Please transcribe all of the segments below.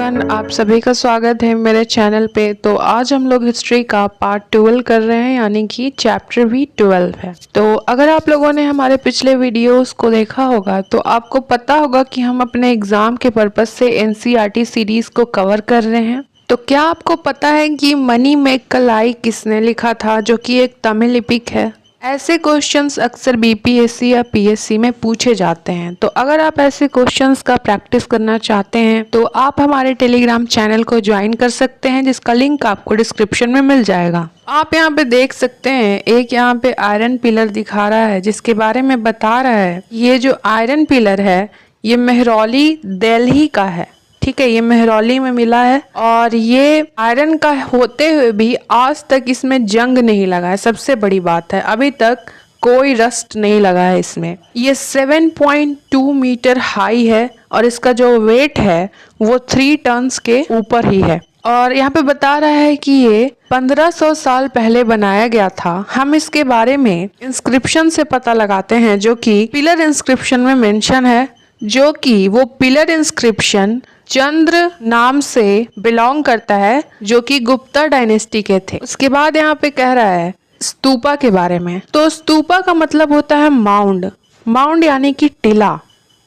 Everyone, आप सभी का स्वागत है मेरे चैनल पे। तो आज हम लोग हिस्ट्री का पार्ट 12 कर रहे हैं, यानी कि चैप्टर भी 12 है। तो अगर आप लोगों ने हमारे पिछले वीडियोस को देखा होगा तो आपको पता होगा कि हम अपने एग्जाम के पर्पज से एनसीईआरटी सीरीज को कवर कर रहे हैं। तो क्या आपको पता है कि मनी मेक कलाई किसने लिखा था, जो कि एक तमिल लिपिक है। ऐसे क्वेश्चंस अक्सर बीपीएससी या पीएससी में पूछे जाते हैं। तो अगर आप ऐसे क्वेश्चंस का प्रैक्टिस करना चाहते हैं तो आप हमारे टेलीग्राम चैनल को ज्वाइन कर सकते हैं, जिसका लिंक आपको डिस्क्रिप्शन में मिल जाएगा। आप यहाँ पे देख सकते हैं, एक यहाँ पे आयरन पिलर दिखा रहा है जिसके बारे में बता रहा है। ये जो आयरन पिलर है ये मेहरौली दिल्ली का है, ठीक है। ये मेहरौली में मिला है और ये आयरन का होते हुए भी आज तक इसमें जंग नहीं लगा है। सबसे बड़ी बात है, अभी तक कोई रस्ट नहीं लगा है इसमें। ये 7.2 मीटर हाई है और इसका जो वेट है वो 3 टन्स के ऊपर ही है। और यहाँ पे बता रहा है कि ये 1500 साल पहले बनाया गया था। हम इसके बारे में इंस्क्रिप्शन से पता लगाते हैं, जो कि पिलर इंस्क्रिप्शन में मेंशन है, जो कि वो पिलर इंस्क्रिप्शन चंद्र नाम से बिलोंग करता है, जो कि गुप्ता डायनेस्टी के थे। उसके बाद यहाँ पे कह रहा है स्तूपा के बारे में। तो स्तूपा का मतलब होता है माउंड। माउंड यानी कि टीला,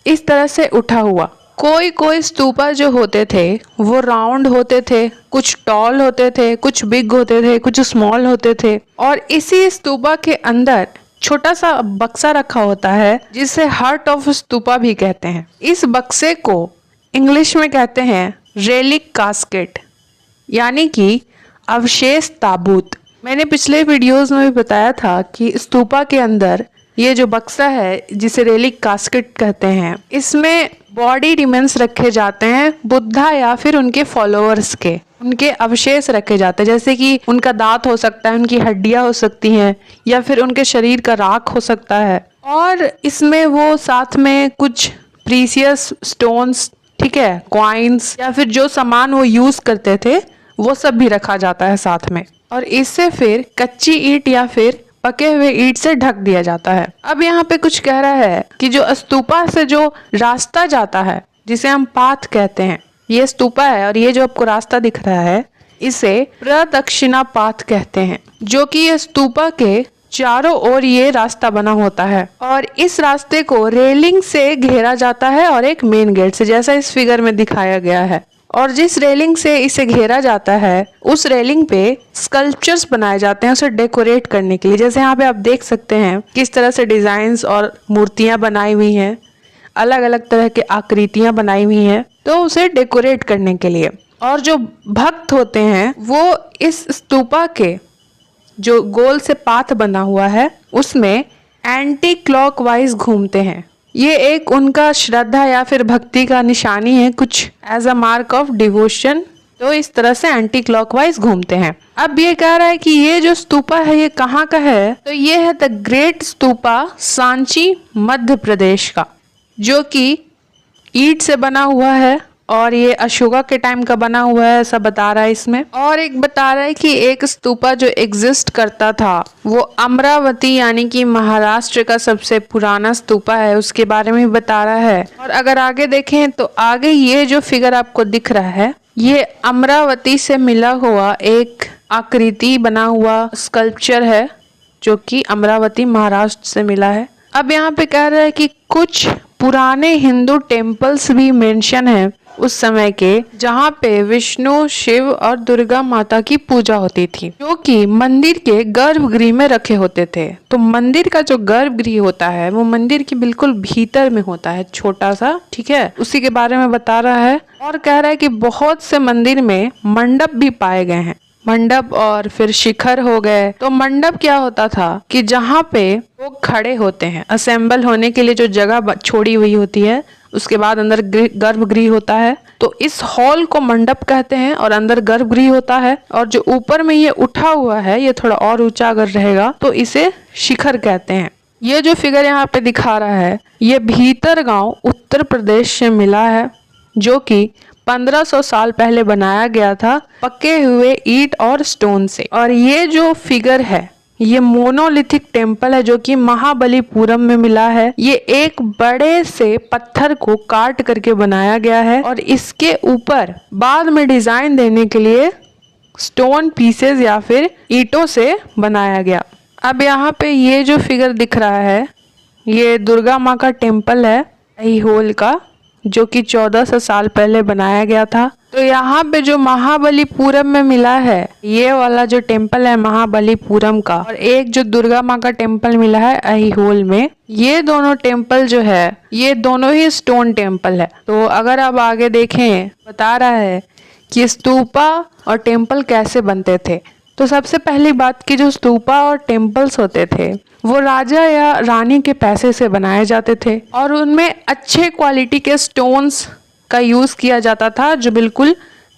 इस तरह से उठा हुआ। कोई कोई स्तूपा जो होते थे वो राउंड होते थे, कुछ टॉल होते थे, कुछ बिग होते थे, कुछ स्मॉल होते थे। और इसी स्तूपा के अंदर छोटा सा बक्सा रखा होता है जिसे हार्ट ऑफ स्तूपा भी कहते हैं। इस बक्से को इंग्लिश में कहते हैं रेलिक कास्केट, यानी कि अवशेष ताबूत। मैंने पिछले वीडियोस में भी बताया था कि स्तूपा के अंदर ये जो बक्सा है जिसे रेलिक कास्केट कहते हैं, इसमें बॉडी रिमेन्स रखे जाते हैं बुद्धा या फिर उनके फॉलोअर्स के। उनके अवशेष रखे जाते हैं, जैसे कि उनका दांत हो सकता है, उनकी हड्डियां हो सकती हैं, या फिर उनके शरीर का राख हो सकता है। और इसमें वो साथ में कुछ प्रीसियस स्टोन्स, ठीक है, कॉइन्स, या फिर जो सामान वो यूज करते थे वो सब भी रखा जाता है साथ में। और इससे फिर कच्ची ईंट या फिर पके हुए ईंट से ढक दिया जाता है। अब यहाँ पे कुछ कह रहा है कि जो स्तूपा से जो रास्ता जाता है, जिसे हम पाथ कहते हैं, ये स्तूपा है और ये जो आपको रास्ता दिख रहा है इसे प्रदक्षिणा पाथ कहते हैं, जो कि ये स्तूपा के चारों ओर ये रास्ता बना होता है। और इस रास्ते को रेलिंग से घेरा जाता है और एक मेन गेट से, जैसा इस फिगर में दिखाया गया है। और जिस रेलिंग से इसे घेरा जाता है उस रेलिंग पे स्कल्पचर्स बनाए जाते हैं उसे डेकोरेट करने के लिए। जैसे यहाँ पे आप देख सकते हैं किस तरह से डिजाइन्स और मूर्तियां बनाई हुई हैं, अलग अलग तरह के आकृतियां बनाई हुई हैं, तो उसे डेकोरेट करने के लिए। और जो भक्त होते हैं वो इस स्तूपा के जो गोल से पाथ बना हुआ है उसमें एंटी क्लॉकवाइज घूमते हैं। ये एक उनका श्रद्धा या फिर भक्ति का निशानी है, कुछ as a mark of devotion. तो इस तरह से एंटी क्लॉकवाइज घूमते हैं। अब ये कह रहा है कि ये जो स्तूपा है ये कहाँ का है, तो ये है द ग्रेट स्तूपा सांची मध्य प्रदेश का, जो कि ईंट से बना हुआ है और ये अशोका के टाइम का बना हुआ है, ऐसा बता रहा है इसमें। और एक बता रहा है कि एक स्तूपा जो एग्जिस्ट करता था वो अमरावती यानी कि महाराष्ट्र का सबसे पुराना स्तूपा है, उसके बारे में बता रहा है। और अगर आगे देखें तो आगे ये जो फिगर आपको दिख रहा है ये अमरावती से मिला हुआ एक आकृति बना हुआ स्कल्पचर है, जो कि अमरावती महाराष्ट्र से मिला है। अब यहाँ पे कह रहा है कि कुछ पुराने हिंदू टेम्पल्स भी मेंशन है उस समय के, जहाँ पे विष्णु, शिव और दुर्गा माता की पूजा होती थी, जो कि मंदिर के गर्भगृह में रखे होते थे। तो मंदिर का जो गर्भगृह होता है वो मंदिर के बिल्कुल भीतर में होता है, छोटा सा, ठीक है। उसी के बारे में बता रहा है। और कह रहा है कि बहुत से मंदिर में मंडप भी पाए गए हैं, मंडप और फिर शिखर हो गए। तो मंडप क्या होता था कि जहाँ पे लोग खड़े होते हैं, असेंबल होने के लिए जो जगह छोड़ी हुई होती है, उसके बाद अंदर गर्भगृह होता है, तो इस हॉल को मंडप कहते हैं और अंदर गर्भगृह होता है। और जो ऊपर में ये उठा हुआ है ये थोड़ा और ऊंचा अगर रहेगा तो इसे शिखर कहते हैं। ये जो फिगर यहाँ पे दिखा रहा है ये भीतर गांव उत्तर प्रदेश से मिला है, जो कि 1500 साल पहले बनाया गया था पके हुए ईंट और स्टोन से। और ये जो फिगर है ये मोनोलिथिक टेम्पल है जो कि महाबलीपुरम में मिला है। ये एक बड़े से पत्थर को काट करके बनाया गया है और इसके ऊपर बाद में डिजाइन देने के लिए स्टोन पीसेस या फिर ईंटों से बनाया गया। अब यहाँ पे ये जो फिगर दिख रहा है ये दुर्गा माँ का टेम्पल है ऐहोल का, जो कि 1400 साल पहले बनाया गया था। तो यहाँ पे जो महाबलीपुरम में मिला है ये वाला जो टेम्पल है महाबलीपुरम का, और एक जो दुर्गा माँ का टेम्पल मिला है ऐहोल में, ये दोनों टेम्पल जो है ये दोनों ही स्टोन टेम्पल है। तो अगर आप आगे देखें बता रहा है कि स्तूपा और टेम्पल कैसे बनते थे। तो सबसे पहली बात कि जो स्तूपा और टेम्पल्स होते थे वो राजा या रानी के पैसे से बनाए जाते थे और उनमें अच्छे क्वालिटी के स्टोन्स का यूज़ किया जाता था, जो बिल्कुल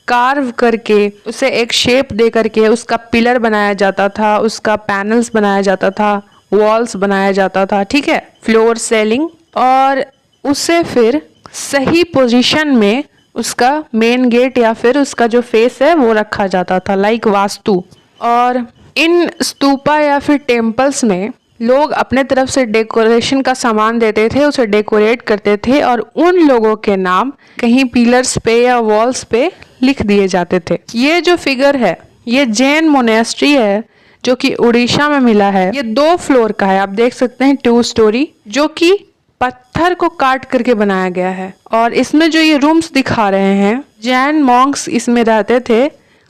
कार्व करके उसे एक शेप दे करके उसका पिलर बनाया जाता था, उसका पैनल्स बनाया जाता था, वॉल्स बनाया जाता था, ठीक है, फ्लोर सेलिंग, और उसे फिर सही पोजीशन में उसका मेन गेट या फिर उसका जो फेस है वो रखा जाता था, लाइक वास्तु। और इन स्तूपा या फिर टेम्पल्स में लोग अपने तरफ से डेकोरेशन का सामान देते थे, उसे डेकोरेट करते थे और उन लोगों के नाम कहीं पिलर्स पे या वॉल्स पे लिख दिए जाते थे। ये जो फिगर है ये जैन मोनेस्ट्री है जो कि उड़ीसा में मिला है। ये 2 फ्लोर का है, आप देख सकते हैं, 2 स्टोरी, जो कि पत्थर को काट करके बनाया गया है। और इसमें जो ये रूम्स दिखा रहे हैं जैन मॉन्क्स इसमें रहते थे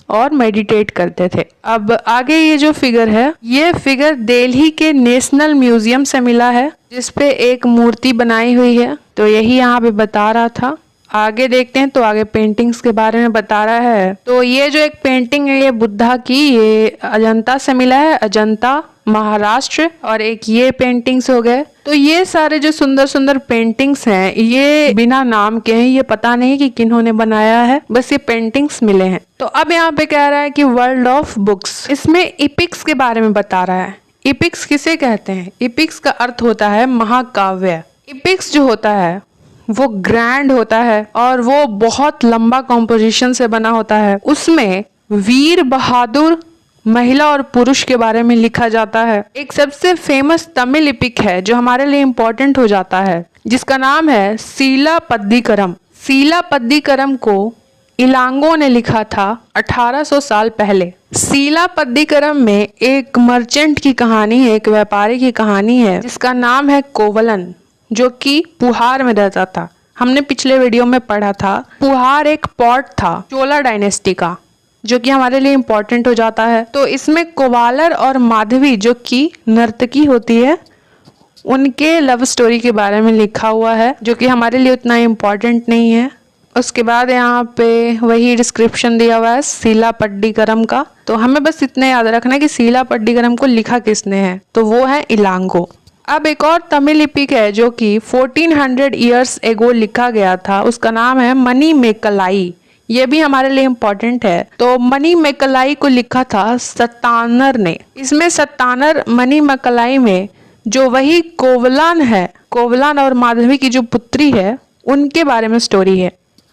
और मेडिटेट करते थे। अब आगे ये जो फिगर है ये फिगर दिल्ली के नेशनल म्यूजियम से मिला है, जिसपे एक मूर्ति बनाई हुई है। तो यही यहाँ पे बता रहा था। आगे देखते हैं तो आगे पेंटिंग्स के बारे में बता रहा है। तो ये जो एक पेंटिंग है ये बुद्धा की, ये अजंता से मिला है, अजंता महाराष्ट्र। और एक ये पेंटिंग्स हो गए। तो ये सारे जो सुंदर सुंदर पेंटिंग्स हैं ये बिना नाम के हैं, ये पता नहीं कि किन्होंने बनाया है, बस ये पेंटिंग्स मिले हैं। तो अब यहाँ पे कह रहा है कि वर्ल्ड ऑफ बुक्स, इसमें इपिक्स के बारे में बता रहा है। इपिक्स किसे कहते हैं? इपिक्स का अर्थ होता है महाकाव्य। इपिक्स जो होता है वो ग्रैंड होता है और वो बहुत लंबा कॉम्पोजिशन से बना होता है। उसमें वीर बहादुर महिला और पुरुष के बारे में लिखा जाता है। एक सबसे फेमस तमिल इपिक है जो हमारे लिए इम्पोर्टेंट हो जाता है, जिसका नाम है सीलापद्दीकरम। सीलापद्दीकरम को इलांगो ने लिखा था 1800 साल पहले। सीलापद्दीकरम में एक मर्चेंट की कहानी है, एक व्यापारी की कहानी है जिसका नाम है कोवलन, जो कि पुहार में रहता था। हमने पिछले वीडियो में पढ़ा था पुहार एक पोर्ट था चोला डायनेस्टी का, जो कि हमारे लिए इम्पोर्टेंट हो जाता है। तो इसमें कोवालर और माधवी जो कि नर्तकी होती है उनके लव स्टोरी के बारे में लिखा हुआ है, जो कि हमारे लिए उतना इम्पोर्टेंट नहीं है। उसके बाद यहाँ पे वही डिस्क्रिप्शन दिया हुआ है सीलापद्दीकरम का। तो हमें बस इतना याद रखना है कि सीलापद्दीकरम को लिखा किसने है, तो वो है इलांगो। अब एक और तमिल लिपिक है जो कि 1400 ईयर्स एगो लिखा गया था, उसका नाम है मणिमेकलाई। ये भी हमारे लिए इम्पोर्टेंट है। तो मणिमेकलाई को लिखा था सत्तानर ने। इसमें सत्तानर मणिमेकलाई में जो वही कोवलान है, कोवलान और माधवी की जो पुत्री है उनके बारे में स्टोरी है।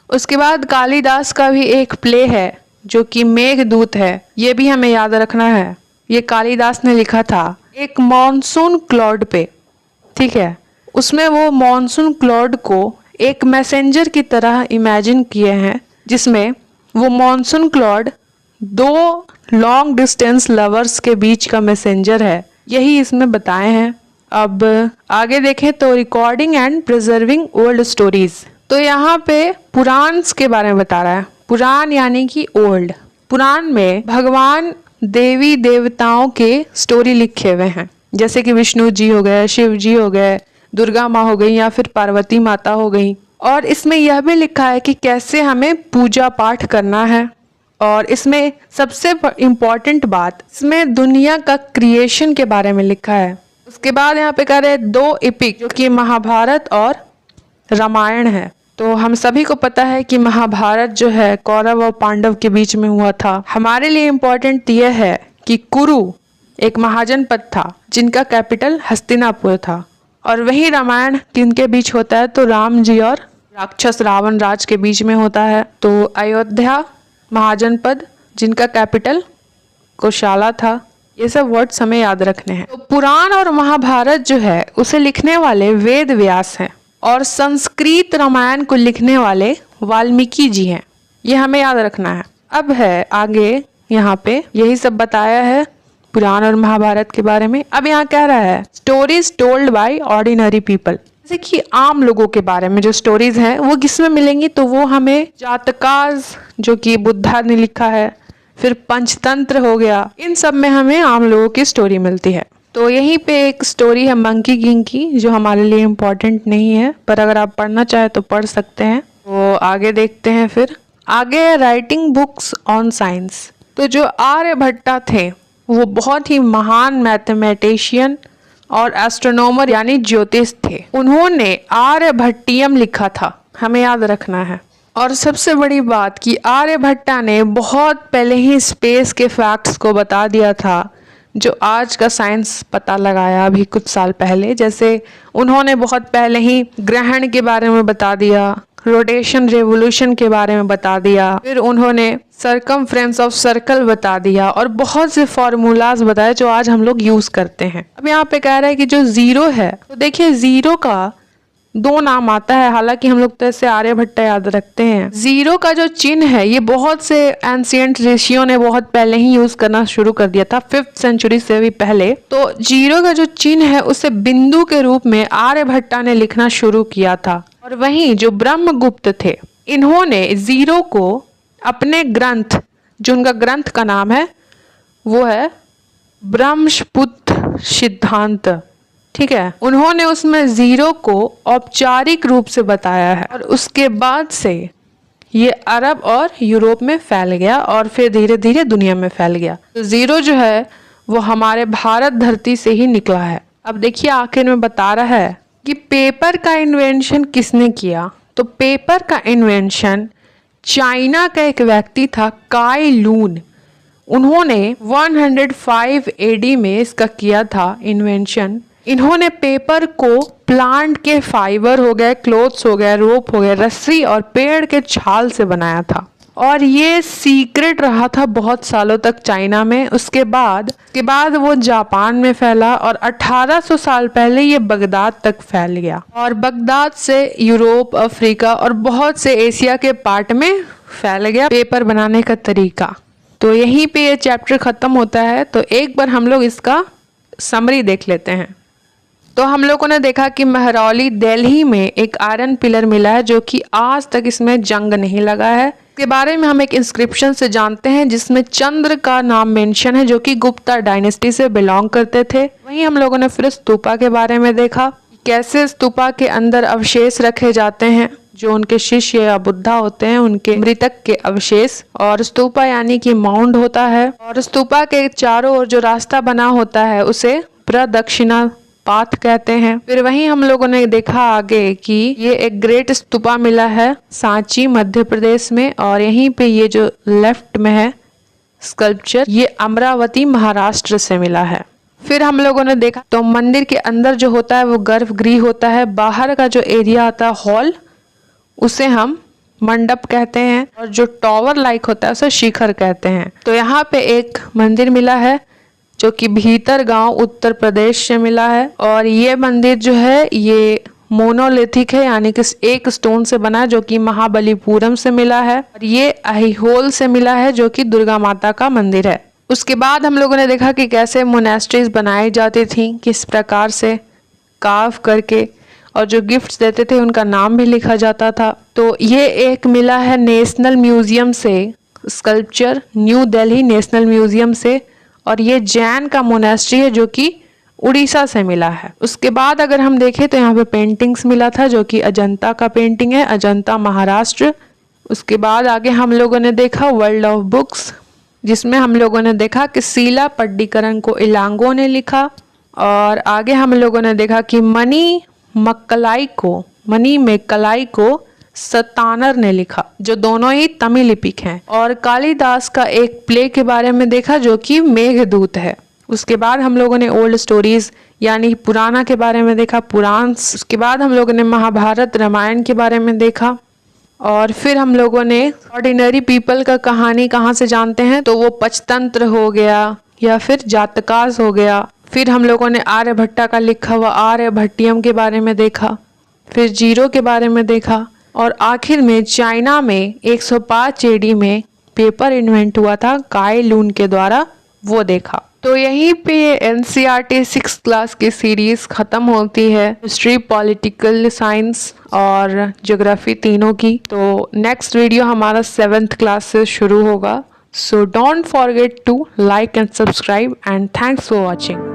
उसके बाद कालिदास का भी एक प्ले है जो कि मेघदूत है, ये भी हमें याद रखना है। ये कालिदास ने लिखा था एक मॉनसून क्लाउड पे, ठीक है। उसमें वो मॉनसून क्लाउड को एक मैसेंजर की तरह इमेजिन किए हैं, जिसमें वो monsoon cloud 2 long distance lovers के बीच का मैसेंजर है, यही इसमें बताए हैं। अब आगे देखें तो recording and preserving old stories. तो यहाँ पे पुराण्स के बारे में बता रहा है। पुराण यानी कि ओल्ड। पुराण में भगवान देवी देवताओं के स्टोरी लिखे हुए हैं, जैसे कि विष्णु जी हो गए, शिव जी हो गए, दुर्गा माँ हो गई या फिर पार्वती माता हो गई। और इसमें यह भी लिखा है कि कैसे हमें पूजा पाठ करना है। और इसमें सबसे इम्पोर्टेंट बात, इसमें दुनिया का क्रिएशन के बारे में लिखा है। उसके बाद यहाँ पे कह रहे हैं 2 एपिक जो कि महाभारत और रामायण है। तो हम सभी को पता है कि महाभारत जो है कौरव और पांडव के बीच में हुआ था। हमारे लिए इम्पोर्टेंट यह है कि कुरु एक महाजनपद था जिनका कैपिटल हस्तिनापुर था। और वही रामायण किनके बीच होता है, तो राम जी और राक्षस रावण राज के बीच में होता है। तो अयोध्या महाजनपद जिनका कैपिटल कोशाला था, ये सब वर्ड्स हमें याद रखने हैं। तो पुराण और महाभारत जो है उसे लिखने वाले वेद व्यास हैं और संस्कृत रामायण को लिखने वाले वाल्मीकि जी हैं। ये हमें याद रखना है। अब है आगे यहाँ पे यही सब बताया है पुराण और महाभारत के बारे में। अब यहाँ कह रहा है stories told by ordinary people, जैसे कि आम लोगों के बारे में जो स्टोरीज हैं वो किसमें मिलेंगी, तो वो हमें जातकाज जो कि बुद्धा ने लिखा है, फिर पंचतंत्र हो गया, इन सब में हमें आम लोगों की स्टोरी मिलती है। तो यहीं पे एक स्टोरी है मंकी किंग की जो हमारे लिए इम्पोर्टेंट नहीं है, पर अगर आप पढ़ना चाहे तो पढ़ सकते हैं। तो आगे देखते हैं। फिर आगे राइटिंग बुक्स ऑन साइंस। तो जो आर्यभट्टा थे वो बहुत ही महान मैथमेटिशियन और एस्ट्रोनॉमर यानी ज्योतिष थे। उन्होंने आर्यभट्टियम लिखा था, हमें याद रखना है। और सबसे बड़ी बात कि आर्यभट्टा ने बहुत पहले ही स्पेस के फैक्ट्स को बता दिया था जो आज का साइंस पता लगाया अभी कुछ साल पहले। जैसे उन्होंने बहुत पहले ही ग्रहण के बारे में बता दिया, रोटेशन रेवोल्यूशन के बारे में बता दिया, फिर उन्होंने सरकमफ्रेंस ऑफ सर्कल बता दिया और बहुत से फॉर्मूलाज बताए जो आज हम लोग यूज करते हैं। अब यहाँ पे कह रहा है कि जो जीरो है, तो देखिए जीरो का दो नाम आता है, हालांकि हम लोग तो ऐसे आर्यभट्टा याद रखते हैं। जीरो का जो चिन्ह है ये बहुत से एंशिएंट ऋषियों ने बहुत पहले ही यूज करना शुरू कर दिया था, 5th सेंचुरी से भी पहले। तो जीरो का जो चिन्ह है उसे बिंदु के रूप में आर्यभट्टा ने लिखना शुरू किया था। और वहीं जो ब्रह्मगुप्त थे, इन्होंने जीरो को अपने ग्रंथ, जो उनका ग्रंथ का नाम है वो है ब्रह्मपुत्र सिद्धांत, ठीक है, उन्होंने उसमें जीरो को औपचारिक रूप से बताया है। और उसके बाद से ये अरब और यूरोप में फैल गया और फिर धीरे धीरे दुनिया में फैल गया। तो जीरो जो है वो हमारे भारत धरती से ही निकला है। अब देखिए आखिर में बता रहा है कि पेपर का इन्वेंशन किसने किया। तो पेपर का इन्वेंशन चाइना का एक व्यक्ति था, काई लून। उन्होंने 105 AD में इसका किया था इन्वेंशन। इन्होंने पेपर को प्लांट के फाइबर हो गए, क्लोथ्स हो गए, रोप हो गए, रस्सी और पेड़ के छाल से बनाया था। और ये सीक्रेट रहा था बहुत सालों तक चाइना में। उसके बाद वो जापान में फैला और 1800 साल पहले ये बगदाद तक फैल गया और बगदाद से यूरोप, अफ्रीका और बहुत से एशिया के पार्ट में फैल गया पेपर बनाने का तरीका। तो यहीं पे ये चैप्टर खत्म होता है। तो एक बार हम लोग इसका समरी देख लेते हैं। तो हम लोगों ने देखा कि महरौली दिल्ली में एक आयरन पिलर मिला है जो कि आज तक इसमें जंग नहीं लगा है। इसके बारे में हम एक इंस्क्रिप्शन से जानते हैं जिसमें चंद्र का नाम मेंशन है जो कि गुप्ता डायनेस्टी से बिलोंग करते थे। वहीं हम लोगों ने फिर स्तूपा के बारे में देखा, कैसे स्तूपा के अंदर अवशेष रखे जाते हैं जो उनके शिष्य या बुद्धा होते हैं, उनके मृतक के अवशेष। और स्तूपा यानी कि माउंड होता है और स्तूपा के चारों ओर जो रास्ता बना होता है उसे प्रदक्षिणा पाथ कहते हैं। फिर वहीं हम लोगों ने देखा आगे कि ये एक ग्रेट स्तूपा मिला है सांची मध्य प्रदेश में और यहीं पे ये जो लेफ्ट में है स्कल्पचर ये अमरावती महाराष्ट्र से मिला है। फिर हम लोगों ने देखा तो मंदिर के अंदर जो होता है वो गर्भगृह होता है, बाहर का जो एरिया आता है हॉल उसे हम मंडप कहते हैं और जो टॉवर लाइक होता है उसे शिखर कहते हैं। तो यहाँ पे एक मंदिर मिला है जो कि भीतर गांव उत्तर प्रदेश से मिला है और ये मंदिर जो है ये मोनोलिथिक है यानी कि एक स्टोन से बना है जो कि महाबलीपुरम से मिला है और ये अहिहोल से मिला है जो कि दुर्गा माता का मंदिर है। उसके बाद हम लोगों ने देखा कि कैसे मोनेस्ट्रीज बनाई जाती थी, किस प्रकार से कार्व करके, और जो गिफ्ट्स देते थे उनका नाम भी लिखा जाता था। तो ये एक मिला है नेशनल म्यूजियम से sculpture, new Delhi national museum से, और ये जैन का मोनेस्ट्री है जो कि उड़ीसा से मिला है। उसके बाद अगर हम देखें तो यहाँ पे पेंटिंग्स मिला था जो कि अजंता का पेंटिंग है, अजंता महाराष्ट्र। उसके बाद आगे हम लोगों ने देखा वर्ल्ड ऑफ बुक्स जिसमें हम लोगों ने देखा कि शीला पड्डीकरण को इलांगो ने लिखा और आगे हम लोगों ने देखा कि मनी मेक्कलाई को सतानर ने लिखा जो दोनों ही तमिल लिपिक हैं। और कालिदास का एक प्ले के बारे में देखा जो कि मेघदूत है। उसके बाद हम लोगों ने ओल्ड स्टोरीज यानी पुराना के बारे में देखा, पुराण्स। उसके बाद हम लोगों ने महाभारत रामायण के बारे में देखा और फिर हम लोगों ने ऑर्डिनरी पीपल का कहानी कहाँ से जानते हैं तो वो पंचतंत्र हो गया या फिर जातकास हो गया। फिर हम लोगों ने आर्यभट्टा का लिखा हुआ आर्यभट्टियम के बारे में देखा, फिर जीरो के बारे में देखा, और आखिर में चाइना में 105 एडी में पेपर इन्वेंट हुआ था काई लून के द्वारा, वो देखा। तो यहीं पे एनसीईआरटी 6th क्लास की सीरीज खत्म होती है, हिस्ट्री, पॉलिटिकल साइंस और ज्योग्राफी तीनों की। तो नेक्स्ट वीडियो हमारा 7th क्लास से शुरू होगा। So don't forget to like and subscribe and thanks for watching.